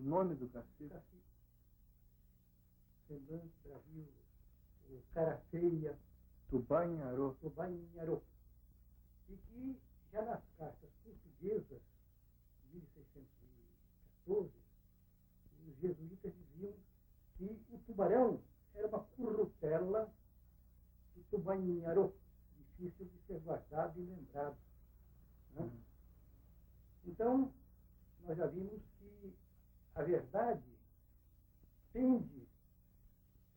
nome do cacique? Cacique. Semblante, Brasil, o cara feia. Tubá-Inharô. Tubá-Inharô. E que já nas cartas portuguesas, de 1614, os jesuítas diziam que o tubarão era uma currutela do Tubá-Inharô, difícil de ser guardado e lembrado. Né? Então, nós já vimos que a verdade tende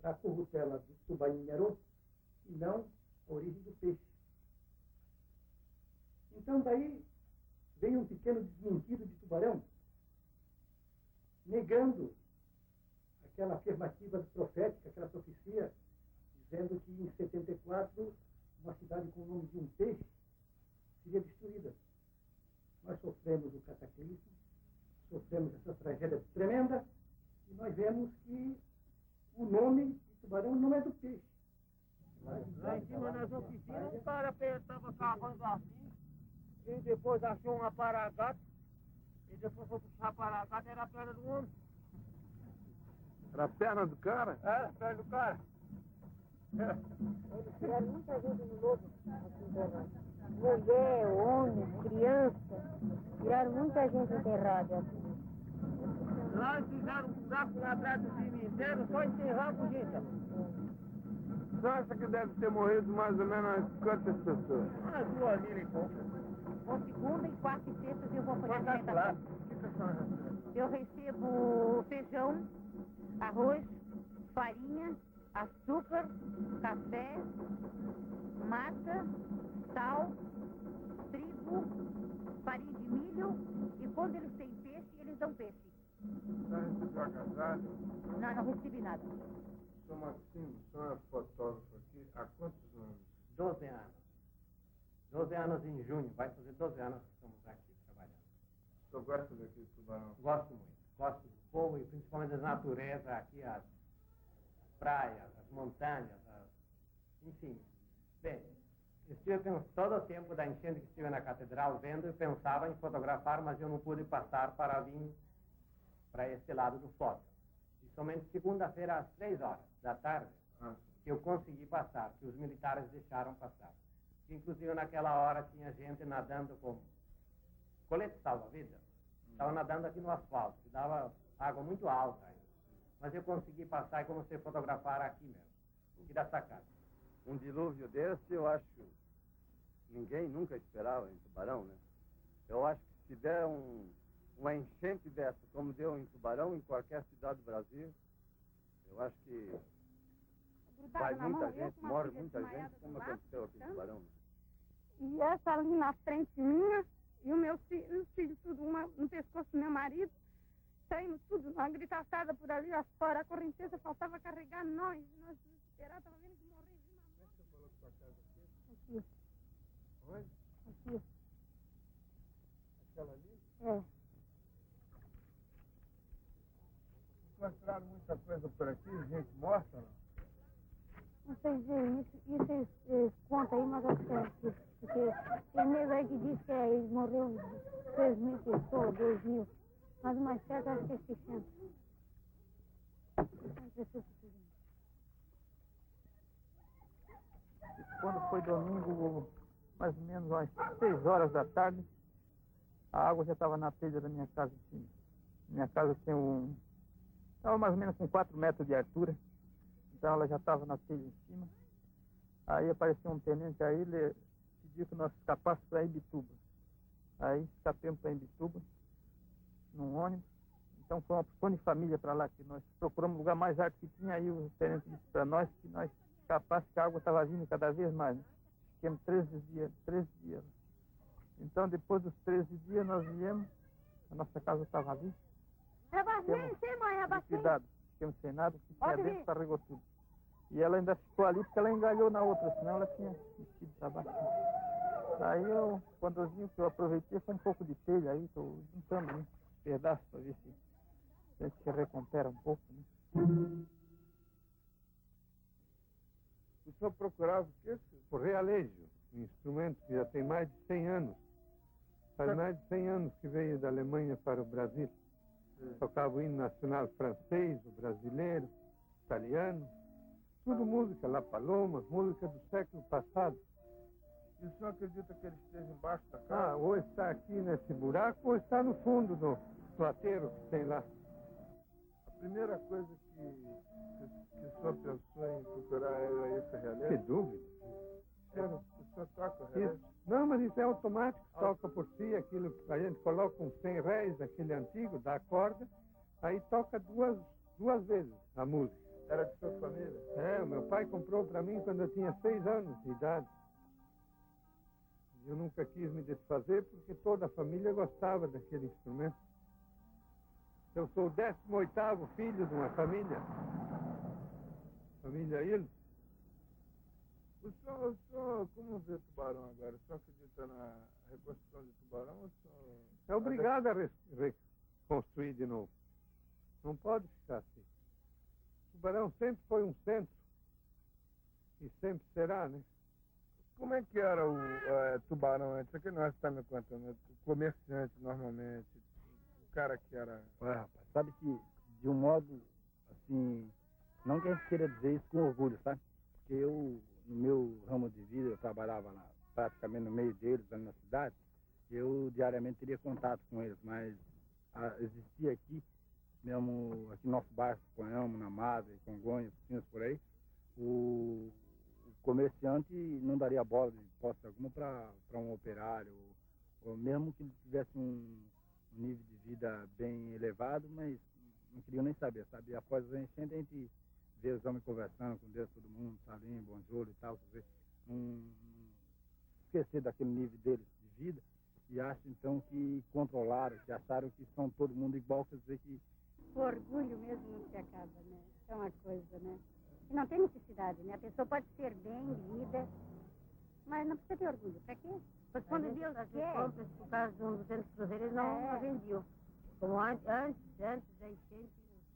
para a currutela do Tubá-Inharô e não a origem do peixe. Então, daí veio um pequeno desmentido de Tubarão, negando aquela afirmativa profética, aquela profecia, dizendo que em 74 uma cidade com o nome de um peixe seria destruída. Nós sofremos o cataclismo, sofremos essa tragédia tremenda, e nós vemos que o nome de Tubarão não é do peixe. Lá em cima nas oficinas, o cara estava cavando assim, e depois achou um aparagato, e depois foi puxar aparagato, era a perna do homem. Era a perna do cara? Era a perna do cara. Eles tiraram muita gente no lobo, assim, enterrado. Mulher, homem, criança, tiraram muita gente enterrada. Lá eles fizeram um buraco lá atrás do cemitério, só enterrando gente. Você acha que deve ter morrido mais ou menos quantas pessoas? Umas 2.000 e pouco. Ou segunda, e quarta e sexta eu vou fazer Vai calcular. Eu recebo feijão, arroz, farinha, açúcar, café, massa, sal, trigo, farinha de milho, e quando eles têm peixe, eles dão peixe. Já recebeu agasalho? Não, não recebi nada. Sou Marcinho, sou uma fotógrafo aqui. Há quantos anos? 12 anos. 12 anos em junho, vai fazer 12 anos que estamos aqui trabalhando. O senhor gosta daqui do Tubarão? Gosto muito. Gosto do povo e principalmente da natureza aqui, as praias, as montanhas, enfim. Bem, estive todo o tempo da enchente que estive na catedral vendo e pensava em fotografar, mas eu não pude passar para vir para este lado do foto. E somente segunda-feira às 3 horas da tarde que eu consegui passar, que os militares deixaram passar. Inclusive naquela hora tinha gente nadando com colete salva-vidas. Estava nadando aqui no asfalto, que dava água muito alta. Mas eu consegui passar e comecei a fotografar aqui mesmo, aqui da sacada. Um dilúvio desse, eu acho, ninguém nunca esperava em Tubarão, né? Eu acho que se der uma enchente dessa, como deu em Tubarão, em qualquer cidade do Brasil, eu acho que vai muita gente, morre muita gente, como aconteceu aqui em Tubarão. Né? E essa ali na frente minha, e os filhos tudo, uma no pescoço do meu marido, saindo tudo, uma gritaçada por ali afora, a correnteza faltava carregar nós desesperados, estava vendo que morrer de mamãe. Como é que você falou que sua casa aqui? Aqui. Onde? Aqui. Aquela ali? É. Encontraram muita coisa por aqui, gente morta, não? Não sei dizer isso eles contam aí, mas acho que é aqui. Porque tem nego aí que diz que ele morreu 3.000 pessoas, 2.000. Mas o mais certo acho que é 600. 600 pessoas. Quando foi domingo, mais ou menos às 6 horas da tarde, a água já estava na telha da minha casa. Assim. Minha casa tem estava mais ou menos com 4 metros de altura. Então ela já estava na telha em cima. Aí apareceu um tenente aí, ele pediu que nós escapássemos para Imbituba. Aí escapemos para Imbituba, num ônibus. Então foi uma porção de família para lá, que nós procuramos o lugar mais alto que tinha. Aí o tenente disse para nós que nós escapássemos, que a água estava vindo cada vez mais. Né? Ficamos 13 dias. Então depois dos 13 dias nós viemos, a nossa casa estava ali. Abastece, mãe, abastece. Cuidado, ficamos sem nada, que tinha dentro carregou tudo. E ela ainda ficou ali porque ela engalhou na outra, senão ela tinha vestido para baixo. Aí eu, quando eu aproveitei, foi um pouco de telha aí, estou juntando um pedaço para ver se a gente se recupera um pouco. Né? O senhor procurava o quê? Por realejo, um instrumento que já tem mais de 100 anos. Faz mais de 100 anos que veio da Alemanha para o Brasil. Tocava o hino nacional francês, o brasileiro, italiano. Tudo música, La Paloma, música do século passado. E o senhor acredita que ele esteja embaixo da casa? Ou está aqui nesse buraco, ou está no fundo do aterro que tem lá. A primeira coisa que o senhor pensou em procurar era esse Que relé? dúvida. O senhor toca o relé? Isso. Não, mas isso é automático, toca por si, aquilo que a gente coloca uns 100 réis daquele antigo, dá a corda, aí toca duas vezes a música. Era de sua família? O meu pai comprou para mim quando eu tinha 6 anos de idade. Eu nunca quis me desfazer porque toda a família gostava daquele instrumento. Eu sou o 18º filho de uma família. Família Ilho. O senhor, como vê tubarão agora? O senhor acredita na reconstrução de tubarão? Ou o senhor... É obrigado a reconstruir de novo. Não pode ficar assim. Tubarão sempre foi um centro. E sempre será, né? Como é que era o tubarão antes? Isso aqui nós estamos me contando. O comerciante, normalmente. O cara que era... Ué, rapaz, sabe que, de um modo, assim, não que a gente queira dizer isso com orgulho, sabe? Porque eu, no meu ramo de vida, eu trabalhava lá, praticamente no meio deles, ali na cidade, eu diariamente teria contato com eles, mas existia aqui, mesmo aqui no nosso bairro, Conhamo, na Madre, Congonhas, por aí, o comerciante não daria bola de posse alguma para um operário, ou mesmo que ele tivesse um nível de vida bem elevado, mas não queriam nem saber, sabe? Após a enchente, a gente vê os homens conversando com Deus, todo mundo, Salim, Bonjolo e tal, não esquecer daquele nível deles de vida, e acho então que controlaram, que acharam que são todo mundo igual, quer dizer que... O orgulho mesmo não se acaba, né? É uma coisa, né? E não tem necessidade, né? A pessoa pode ser bem lida, mas não precisa ter orgulho. Pra quê? Pois quando Deus quer... Compras por causa de uns 200 cruzeiros, eles não vendiam. Como antes da enchente, uns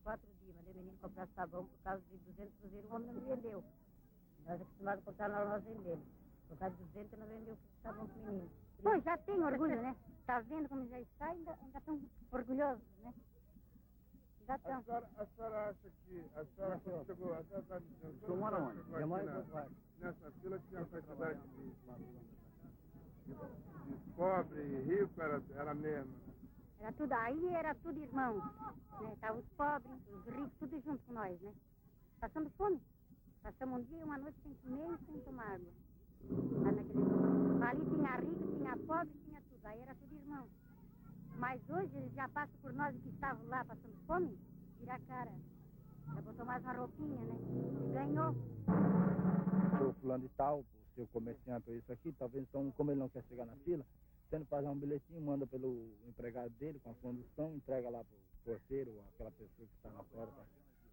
4 dias, mandei o menino comprar sabão por causa de 200 cruzeiros, o homem não vendeu. Nós acostumados a comprar, nós vendemos. Por causa de 200, não vendeu sabão pro menino. Pois, já tem orgulho, né? Tá vendo como já está? Ainda estão orgulhosos, né? Já estão. A senhora acha que... A senhora quando chegou... A senhora está dizendo... Eu moro onde? Eu moro em Nessa fila tinha a quantidade de pobre e rico, era mesmo. Era tudo, aí era tudo irmãos, né? Estavam os pobres, os ricos, tudo junto com nós, né? Passando fome. Passamos um dia e uma noite sem comer e sem tomar água. Lá naquele... Ali tinha rico, tinha pobre, tinha tudo. Aí era tudo irmão. Mas hoje eles já passam por nós que estavam lá passando fome, vira a cara. Já botou mais uma roupinha, né? E ganhou. O fulano de tal, o seu comerciante ou isso aqui, talvez então, como ele não quer chegar na fila, tendo que fazer um bilhetinho, manda pelo empregado dele com a condução, entrega lá pro porteiro ou aquela pessoa que está na porta.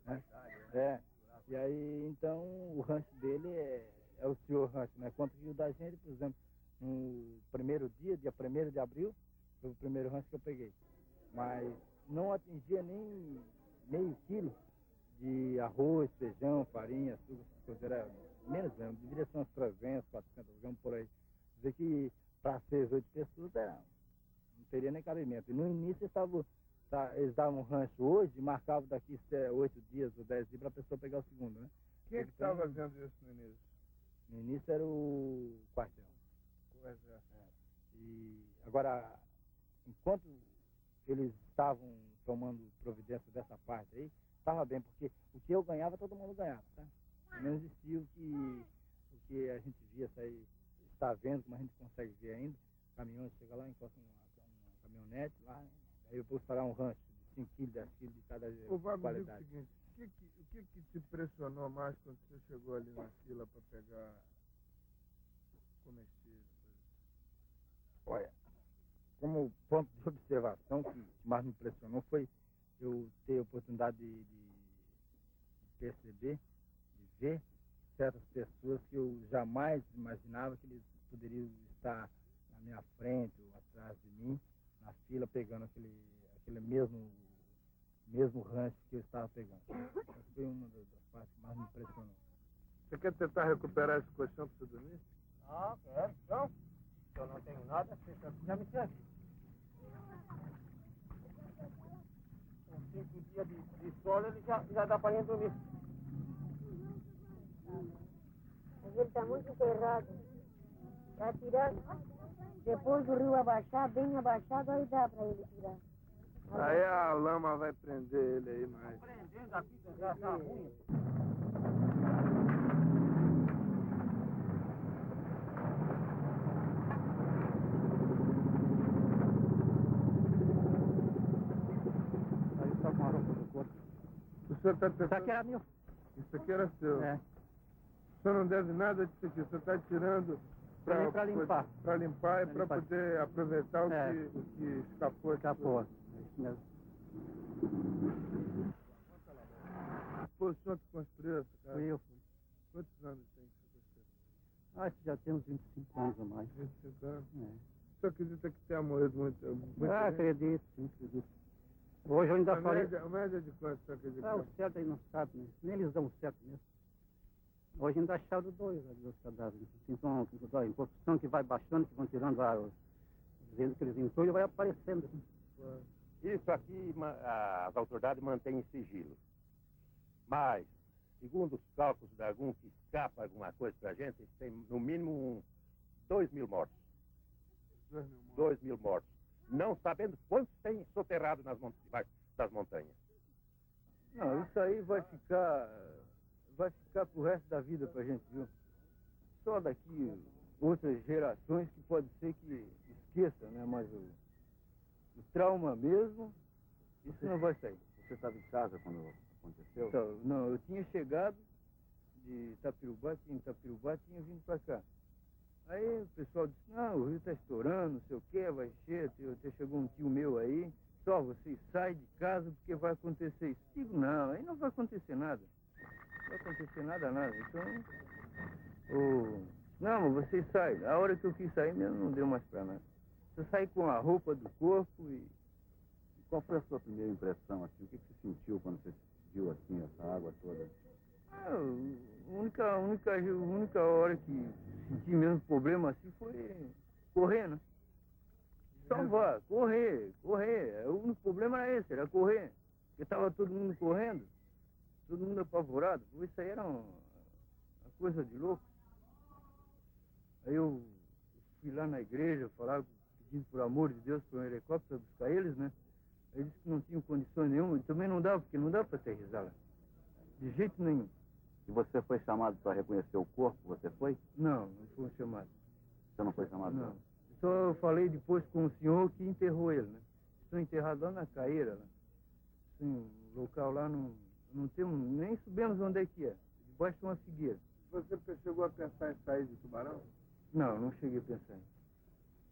Né? E aí, então, o rancho dele é o senhor rancho, né? Quanto que o da gente, por exemplo, no primeiro dia 1º de abril, foi o primeiro rancho que eu peguei. Mas não atingia nem meio quilo de arroz, feijão, farinha, açúcar, coisa, era menos mesmo, deveria ser umas 300, 400 gramas por aí. Quer dizer que para 6, 8 pessoas não teria nem cabimento. E no início eles davam um rancho hoje e marcavam daqui 8 dias ou 10 dias para a pessoa pegar o segundo, né? Quem é que estava fazendo isso no início? No início era o quartel. E agora, enquanto eles estavam tomando providência dessa parte aí, estava bem, porque o que eu ganhava, todo mundo ganhava, tá? Não existia o que a gente via sair, está vendo, como a gente consegue ver ainda, caminhões, chega lá, encosta uma caminhonete lá, aí eu vou parar um rancho de 5 quilos, 10 quilos de cada qualidade. O seguinte, o que te impressionou mais quando você chegou ali na fila para pegar comestível? Olha, como ponto de observação que mais me impressionou foi eu ter a oportunidade de perceber, de ver certas pessoas que eu jamais imaginava que eles poderiam estar na minha frente ou atrás de mim, na fila, pegando aquele mesmo rancho que eu estava pegando. Essa foi uma das partes que mais me impressionou. Você quer tentar recuperar esse colchão para você dormir? Ah, quero, então. Eu não tenho nada, você já me serve. 5 dias de sol, ele já dá para gente dormir. Mas ele está muito enterrado. Está tirando. Depois do rio abaixar, bem abaixado, aí dá para ele tirar. Aí a lama vai prender ele aí mais. Prendendo a vida já tá ruim. Aí está com a roupa do corpo. O senhor está Isso aqui era meu. Isso aqui era seu. É. O senhor não deve nada disso aqui. O senhor está tirando Pra limpar. Para limpar e Pra para limpar. poder aproveitar É. o que escapou. Escapou. É isso mesmo. Foi o senhor que construiu essa casa? Fui eu. Quantos anos tem que você construiu? Acho que já tem uns 25 anos ou mais. 25 anos. É. O senhor acredita que tenha morrido muito gente? Acredito, sim, acredito. Hoje eu ainda A falei. média de quanto o senhor acredita? O certo aí não sabe, né? Nem eles dão certo mesmo. Hoje ainda acharam dois cadáveres. Então, em construção que vai baixando, que vão tirando dizendo que eles entulham, vai aparecendo. Isso aqui as autoridades mantêm em sigilo. Mas, segundo os cálculos de algum que escapa alguma coisa para a gente, tem no mínimo 2.000 mortos. 2.000 mortos. Não sabendo quantos tem soterrado debaixo das montanhas. Não, isso aí vai ficar pro resto da vida pra gente, viu? Só daqui outras gerações que pode ser que esqueça, né? Mas o trauma mesmo, isso não vai sair. Você estava em casa quando aconteceu? Então, não, eu tinha chegado de Itapirubá, tinha vindo pra cá. Aí o pessoal disse, não, o rio está estourando, não sei o que, vai encher, até chegou um tio meu aí, só vocês saem de casa porque vai acontecer isso. Digo, não, aí não vai acontecer nada. Não vai acontecer nada. Então, não, mas vocês saem. A hora que eu quis sair mesmo não deu mais pra nada. Eu saí com a roupa do corpo e... Qual foi a sua primeira impressão, assim? O que você sentiu quando você viu, assim, essa água toda? A única hora que senti mesmo problema assim foi correr, né? Salvar, correr. O único problema era esse, era correr. Porque estava todo mundo correndo, todo mundo apavorado. Isso aí era uma coisa de louco. Aí eu fui lá na igreja falar, pedindo por amor de Deus para um helicóptero buscar eles, né? Aí disse que não tinham condições nenhuma, e também não dava, porque não dá para aterrissar lá. De jeito nenhum. E você foi chamado para reconhecer o corpo? Você foi? Não foi chamado. Você não foi chamado? Não. Só falei depois com o senhor que enterrou ele, né? Estou enterrado lá na Caeira, lá. Sim, o local lá não temos, nem sabemos onde é que é. Debaixo de uma figueira. Você chegou a pensar em sair de Tubarão? Não cheguei a pensar.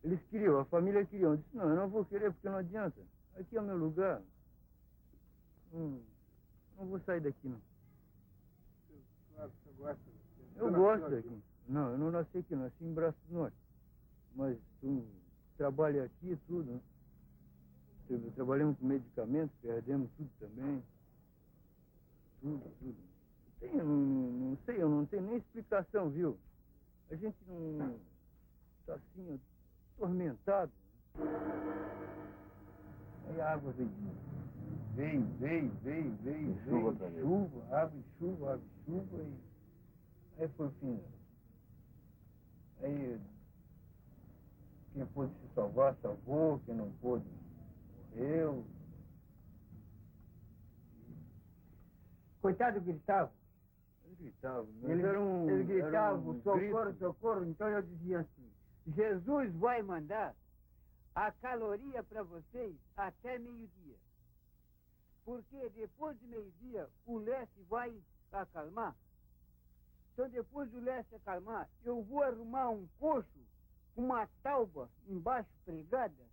Eles queriam, a família queria. Eu disse, não, eu não vou querer porque não adianta. Aqui é o meu lugar. Não vou sair daqui, não. Claro, você gosta. Eu gosto daqui. Não, eu não nasci aqui, nasci em Braço do Norte. Mas tu trabalha aqui e tudo, né? Trabalhamos com medicamentos, perdemos tudo também. Tudo. Não sei, eu não tenho nem explicação, viu? A gente não está assim, atormentado. Aí a água veio. Chuva. E aí foi o fim. Aí quem pôde se salvar, salvou. Quem não pôde, morreu. Coitado gritava. Eles gritavam, socorro. Então eu dizia assim, Jesus vai mandar a caloria para vocês até meio-dia. Porque depois de meio-dia o leste vai acalmar. Então depois do leste acalmar, eu vou arrumar um coxo com uma tauba embaixo pregada,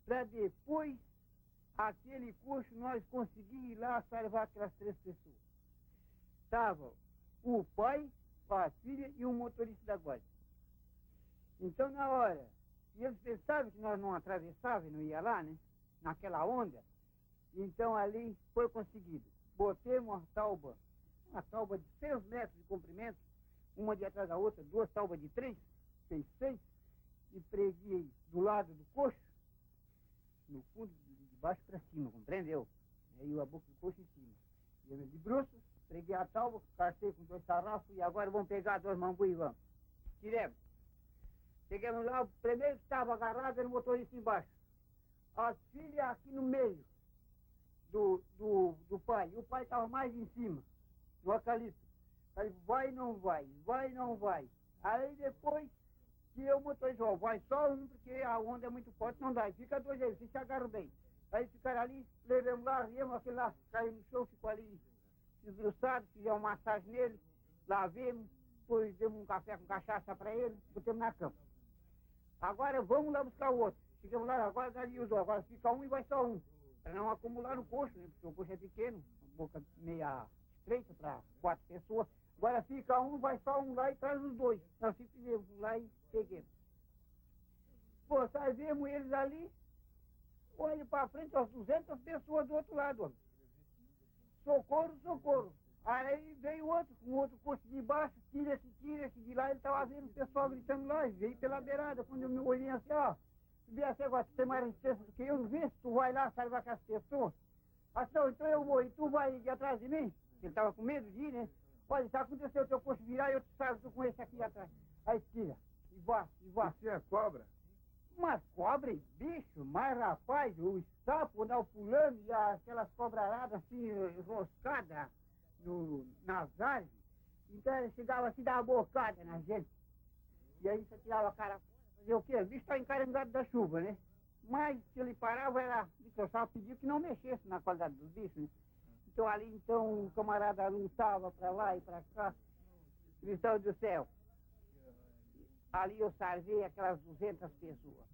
para depois aquele coxo nós conseguir ir lá salvar aquelas 3 pessoas. Estava o pai, a filha e o motorista da guarda. Então na hora, e eles pensavam que nós não atravessávamos e não ia lá, né? Naquela onda. Então ali foi conseguido. Botei uma tauba de 6 metros de comprimento, uma de atrás da outra, 2 taubas de 3, fez 6, e preguei do lado do coxo, no fundo de baixo para cima, compreendeu? Aí a boca do coxo em cima. E eu de bruços, preguei a tábua, cartei com 2 sarrafos e agora vamos pegar 2 mambu e vamos. Tiremos. Chegamos lá, o primeiro que estava agarrado era o motorista embaixo. As filhas aqui no meio do pai. E o pai estava mais em cima, no acalito. Aí vai, não vai, vai, não vai. Aí depois que eu motorista, ó, vai só um, porque a onda é muito forte, não dá. E fica 2 aí, vocês se agarram bem. Aí ficaram ali, levamos lá, viemos aquele lá, caiu no chão, ficou ali esbruçado, fizemos uma massagem nele, lavemos, depois demos um café com cachaça para ele, botamos na cama. Agora vamos lá buscar o outro. Chegamos lá, agora dali os dois, agora fica um e vai só um. Para não acumular no coxo, né? Porque o coxo é pequeno, a boca meia estreita para 4 pessoas. Agora fica um, vai só um lá e traz os 2. Nós fizemos lá e peguemos. Pô, sai vemos eles ali, olha para frente, as 200 pessoas do outro lado, homem. Socorro, socorro. Aí veio outro, com outro coxo de baixo, tira-se de lá, ele estava vendo o pessoal gritando lá, e veio pela beirada, quando eu me olhei assim, ó, se viesse agora, tu tem mais resistência do que eu, vê se tu vai lá salvar com as pessoas. Assim, não, então eu vou, e tu vai de atrás de mim? Ele estava com medo de ir, né? Olha, se acontecer o teu coxo virar, eu te salvo com esse aqui atrás. Aí tira, e vá. Isso é cobra? Mas cobra e bicho, mas rapaz, o sapo dá o pulando e aquelas cobraradas assim, enroscadas nas árvores. Então ele chegava assim, dava uma bocada na gente. E aí você tirava a cara fora, fazer o quê? O bicho está encarangado da chuva, né? Mas se ele parava, era. O sapo pediu que não mexesse na qualidade dos bichos, né? Então ali, então, o camarada lutava para lá e para cá. Cristão do céu. Ali eu salvei aquelas 200 pessoas.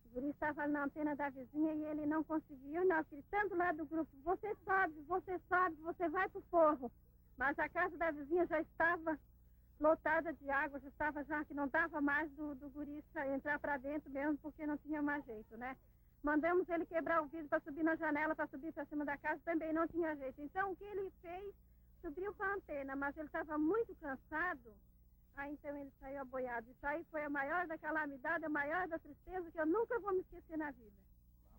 O guri estava na antena da vizinha e ele não conseguiu, nós gritando lá do grupo, você sobe, você vai pro forro. Mas a casa da vizinha já estava lotada de água, já estava já que não dava mais do guri entrar para dentro mesmo, porque não tinha mais jeito, né? Mandamos ele quebrar o vidro para subir na janela, para subir para cima da casa, também não tinha jeito. Então o que ele fez, subiu para a antena, mas ele estava muito cansado. Aí então ele saiu aboiado. Isso aí foi a maior da calamidade, a maior da tristeza que eu nunca vou me esquecer na vida.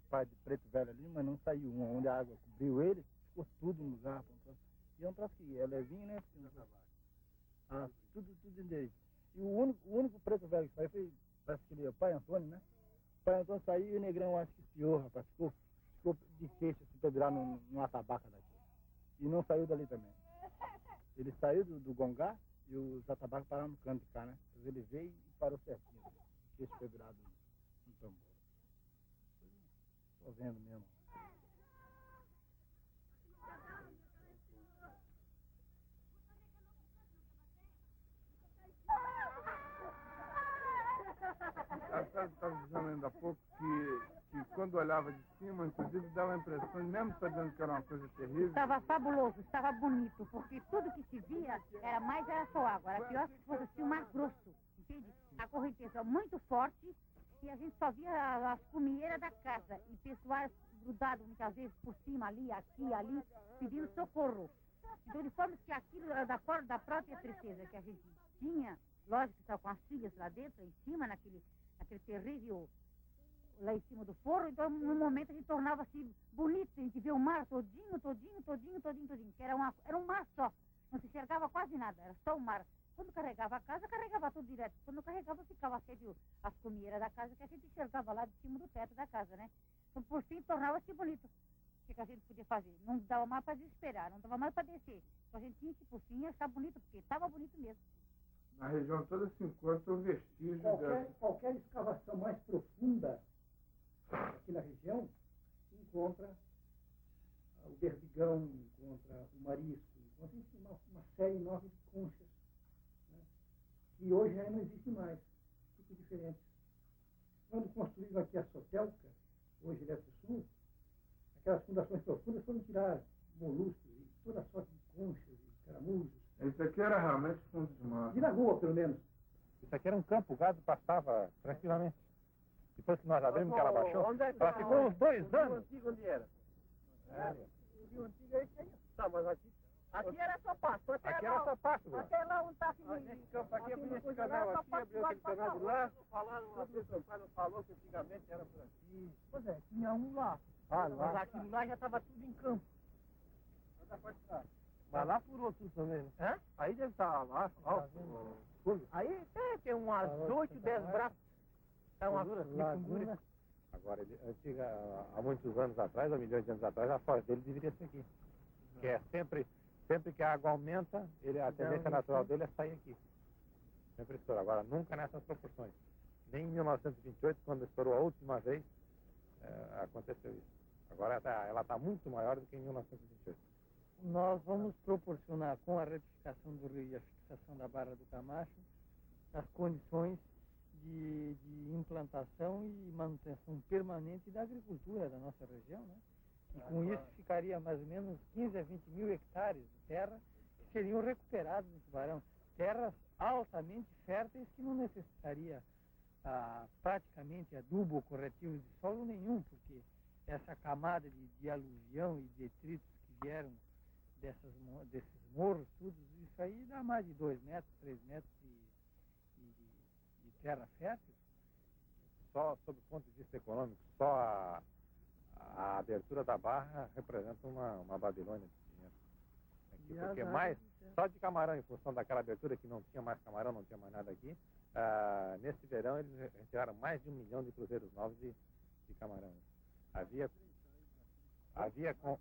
Rapaz de preto velho ali, mas não saiu um, onde a água cobriu ele, ficou tudo no lugar. E é um troço que é levinho, né? Tudo direito. E o único preto velho que saiu foi, parece que ele é o pai Antônio, né? O pai Antônio saiu e o negrão acho que espiou, rapaz. Ficou de queixo, assim, pendurar numa tabaca daqui. E não saiu dali também. Ele saiu do gongá e os atabacos pararam no canto de cá, né? Ele veio e parou certinho. Queixo pendurado no tambor. Tô vendo mesmo. A senhora estava dizendo ainda há pouco que quando olhava de cima, inclusive dava a impressão, mesmo sabendo que era uma coisa terrível. Estava fabuloso, estava bonito, porque tudo que se via era só água, era pior que fosse assim, o mar grosso, entende? A correnteza muito forte e a gente só via as cumieiras da casa e pessoal grudado muitas vezes por cima, ali, aqui, ali, pedindo socorro. Então, de forma que aquilo era da própria tristeza que a gente tinha, lógico que estava com as filhas lá dentro, em cima, naquele terrível, lá em cima do forro, então no momento a gente tornava-se bonito, a gente vê o mar todinho, que era um mar só, não se enxergava quase nada, era só o mar. Quando carregava a casa, carregava tudo direto, quando carregava ficava sempre as comieiras da casa que a gente enxergava lá de cima do teto da casa, né? Então por fim tornava-se bonito. O que a gente podia fazer? Não dava mais para desesperar, não dava mais para descer. Então a gente tinha que por fim achar bonito, porque estava bonito mesmo. Na região toda se encontra o vestígio qualquer escavação mais profunda aqui na região encontra o berbigão, encontra o marisco, encontra uma série enorme de conchas, né, que hoje já não existe mais, tudo diferente. Quando construíram aqui a Sotelca, hoje direto do sul, aquelas fundações profundas foram tirar moluscos e toda sorte de conchas e caramujos. Isso aqui era realmente fundo de mar. E na rua, pelo menos. Isso aqui era um campo, o gado passava tranquilamente. Depois que nós abrimos, que ela baixou, ela ficou uns 2 anos. O antigo onde era? O rio antigo é esse aí. Tá, mas Aqui era só pasto. Aqui era só pasto. Até lá onde está esse campo aqui, abriu esse canal aqui, abriu aquele canal de lá. Falaram, uma vez seu pai não falou que antigamente era por aqui. Pois é, tinha um lá. Mas aquilo lá já estava tudo em campo. Mas lá furou tudo também, né? Hã? Aí deve estar lá, ó, fundo. Aí tem umas 8, 10 braços. Tá uma fundura. Agora, há muitos anos atrás, há milhões de anos atrás, a foz dele deveria ser aqui. Que é sempre que a água aumenta, a tendência natural dele é sair aqui. Sempre estoura. Agora, nunca nessas proporções. Nem em 1928, quando estourou a última vez, aconteceu isso. Agora ela está muito maior do que em 1928. Nós vamos proporcionar, com a retificação do rio e a fixação da Barra do Camacho, as condições de implantação e manutenção permanente da agricultura da nossa região, né? E com isso ficaria mais ou menos 15 a 20 mil hectares de terra que seriam recuperados no Tubarão. Terras altamente férteis que não necessitaria praticamente adubo ou corretivo de solo nenhum, porque essa camada de aluvião e detritos que vieram desses morros, tudo isso aí dá mais de 2 metros, 3 metros de terra fértil. Só, sob o ponto de vista econômico, só a abertura da barra representa uma Babilônia de dinheiro. Aqui, porque só de camarão, em função daquela abertura que não tinha mais camarão, não tinha mais nada aqui, nesse verão eles retiraram mais de 1 milhão de cruzeiros novos de camarão. Havia com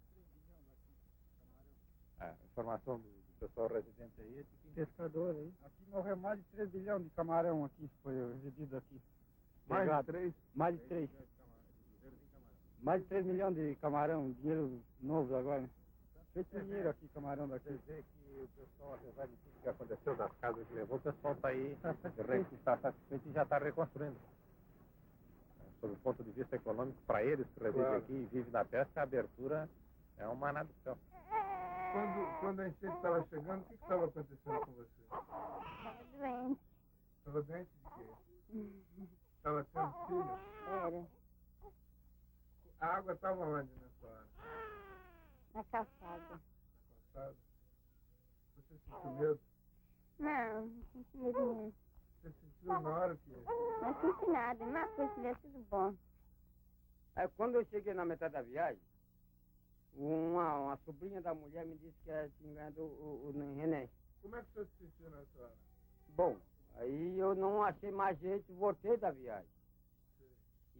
informação do pessoal residente aí, é de que Pescador aí. Aqui morreu mais de 3 bilhões de camarão aqui, foi vendido aqui. Mais de 3? Mais de 3. Mais de 3 milhões de camarão, dinheiro novo agora. Feito dinheiro aqui, camarão daqui. quer dizer que o pessoal, apesar de tudo que aconteceu, das casas que levou, o pessoal está aí, está satisfeito e já está reconstruindo. Sob o ponto de vista econômico, para eles que residem aqui e vivem da pesca, a abertura é um maná do céu. Quando a enchente estava chegando, o que estava acontecendo com você? Estava doente. Estava doente de quê? Estava tendo filho? Era. A água estava onde na sua área? Na calçada. Na calçada? Você sentiu medo? Não senti medo não. Você sentiu na hora que... Não senti nada, uma coisa tivesse sido bom. Aí, quando eu cheguei na metade da viagem, uma sobrinha da mulher me disse que tinha enganado o René. Como é que você se sentiu nessa hora? Bom, aí eu não achei mais jeito, voltei da viagem. Sim.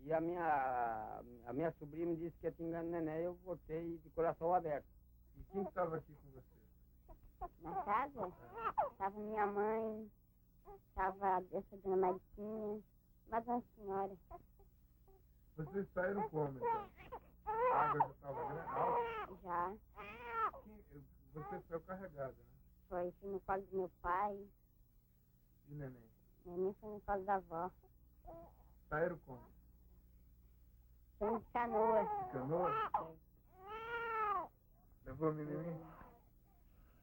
E a minha sobrinha me disse que tinha enganado o Nené, eu voltei de coração aberto. E quem estava aqui com você? Na casa, estava minha mãe, estava essa dona Mariquinha, mais uma senhora. Vocês saíram como, então? A água já estava alta? Já. Você saiu carregada, né? Fui no colo do meu pai. E neném? Neném foi no colo da avó. Saíram como? Foi de canoa. De canoa? Levou o menininho?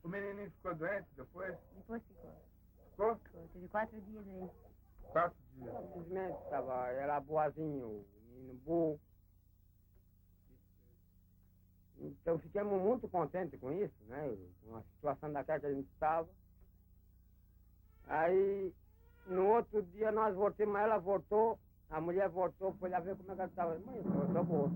O menininho ficou doente depois? Depois ficou. Ficou? Teve 4 dias doente. 4 dias? Simplesmente era boazinho, o menino burro. Então ficamos muito contentes com isso, né? Com a situação daquela que a gente estava. Aí, no outro dia nós voltamos, ela voltou, a mulher voltou, foi lá ver como é que ela estava. Mãe, eu estou boa.